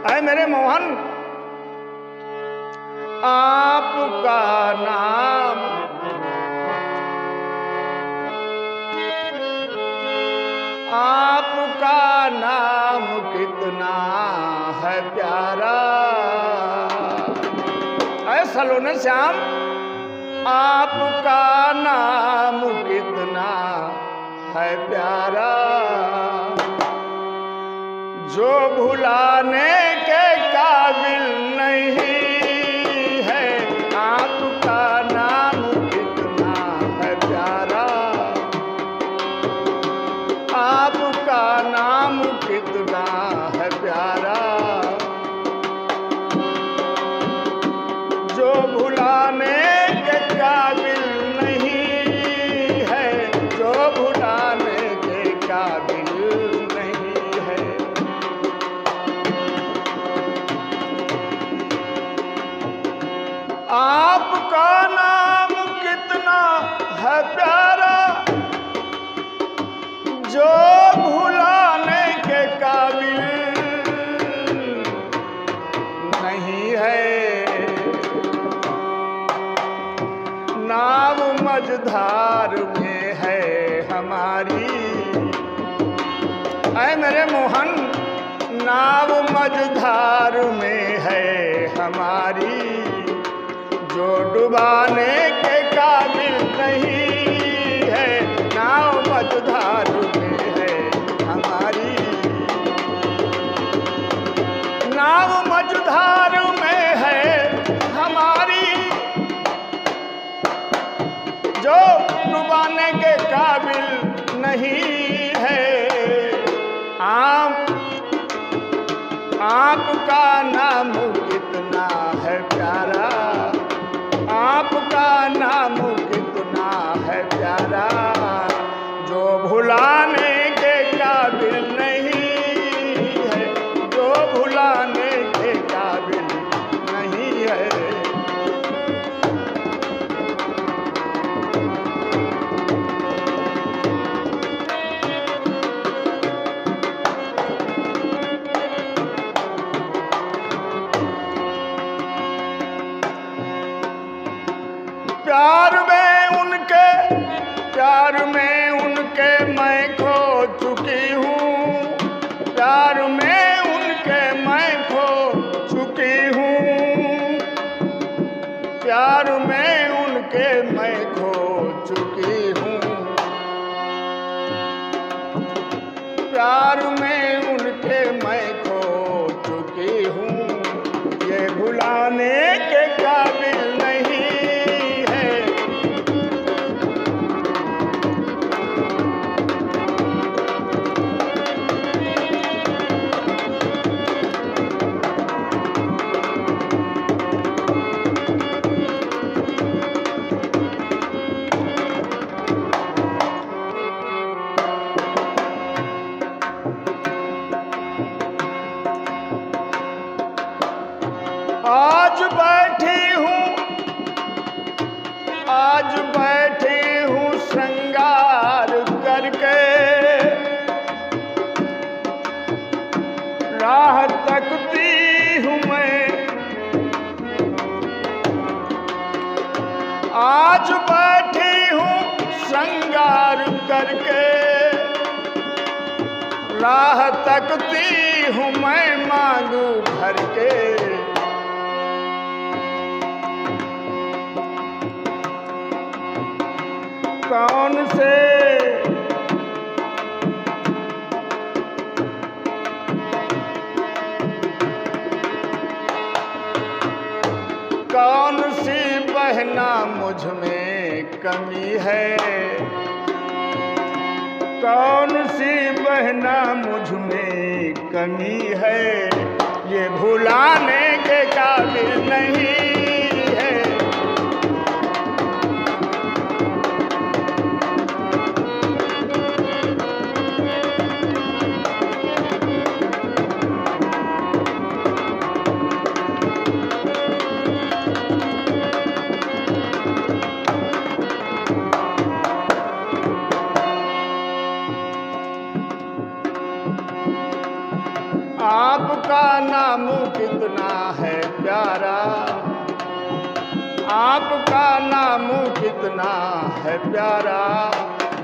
ऐ मेरे मोहन, आपका नाम कितना है प्यारा। ऐ सलोने श्याम, आपका नाम कितना है प्यारा, जो भुलाने के काबिल नहीं है। आपका नाम कितना है प्यारा, आपका नाम कितना है प्यारा, जो भुलाने के काबिल नहीं है, जो भुलाने के काबिल नहीं है। आपका नाम कितना है प्यारा, जो भुलाने के काबिल नहीं है। नाव मझधार में है हमारी, ऐ मेरे मोहन, नाव मझधार में है हमारी, जो डुबाने के काबिल नहीं है। नाव मझधार में है हमारी, नाव मझधार में है हमारी, जो डुबाने के काबिल नहीं है। आपका नाम कितना है प्यारा, आपका नाम कितना है प्यारा, जो भुलाने के काबिल नहीं है, जो भुलाने के काबिल नहीं है। प्यार में उनके मैं खो चुकी हूँ, प्यार में उनके मैं खो चुकी हूँ, प्यार में उनके मैं खो चुकी हूँ, प्यार में उनके मैं खो चुकी हूँ। ये भुलाने के काबिल नहीं है। आज बैठी हूँ श्रृंगार करके, राह तकती हूँ मैं। आज बैठी हूँ श्रृंगार करके, राह तकती हूँ मैं मांगू भर के। कौन सी बहना मुझ में कमी है, कौन सी बहना मुझ में कमी है, ये भुलाने के काबिल नहीं है। आपका नाम कितना है प्यारा, आपका नाम कितना है प्यारा,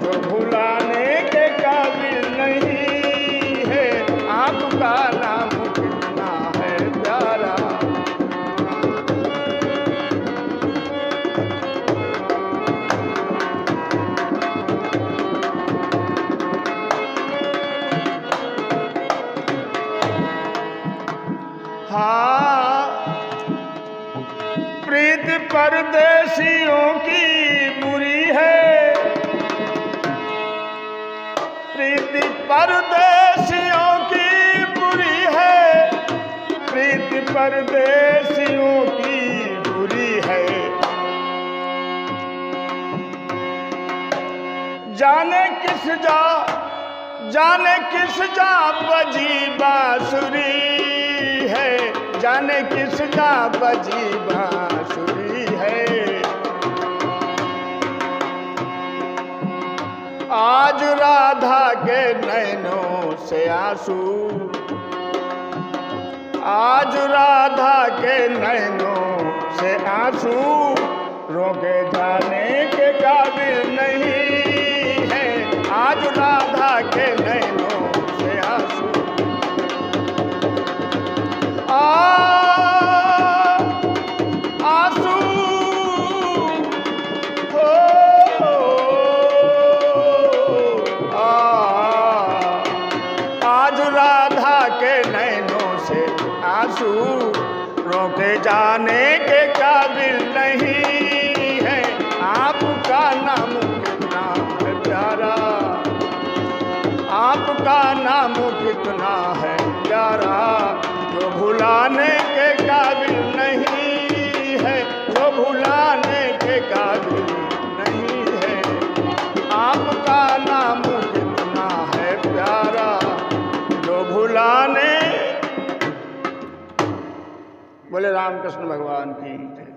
जो भुलाने के काबिल नहीं है। आपका नाम कितना है प्यारा। हाँ, प्रीत परदेशियों की बुरी है, प्रीत परदेशियों की बुरी है, प्रीत परदेशियों की बुरी है। जाने किस जा बजी बांसुरी है, जाने किस जा बजी बांसुरी है। आज राधा के नैनों से आंसू, आज राधा के नैनों से आंसू रोके जाने के काबिल नहीं है। आज राधा के नैनों से आंसू, आंसू हो, आज राधा के नैनों से आंसू रोके जाने के काबिल नहीं है। आपका नाम कितना है प्यारा, आपका नाम कितना है प्यारा, जो भुलाने के काबिल नहीं है, जो भुलाने के काबिल नहीं है। आपका नाम कितना है प्यारा, जो भुलाने। बोले रामकृष्ण भगवान की जय।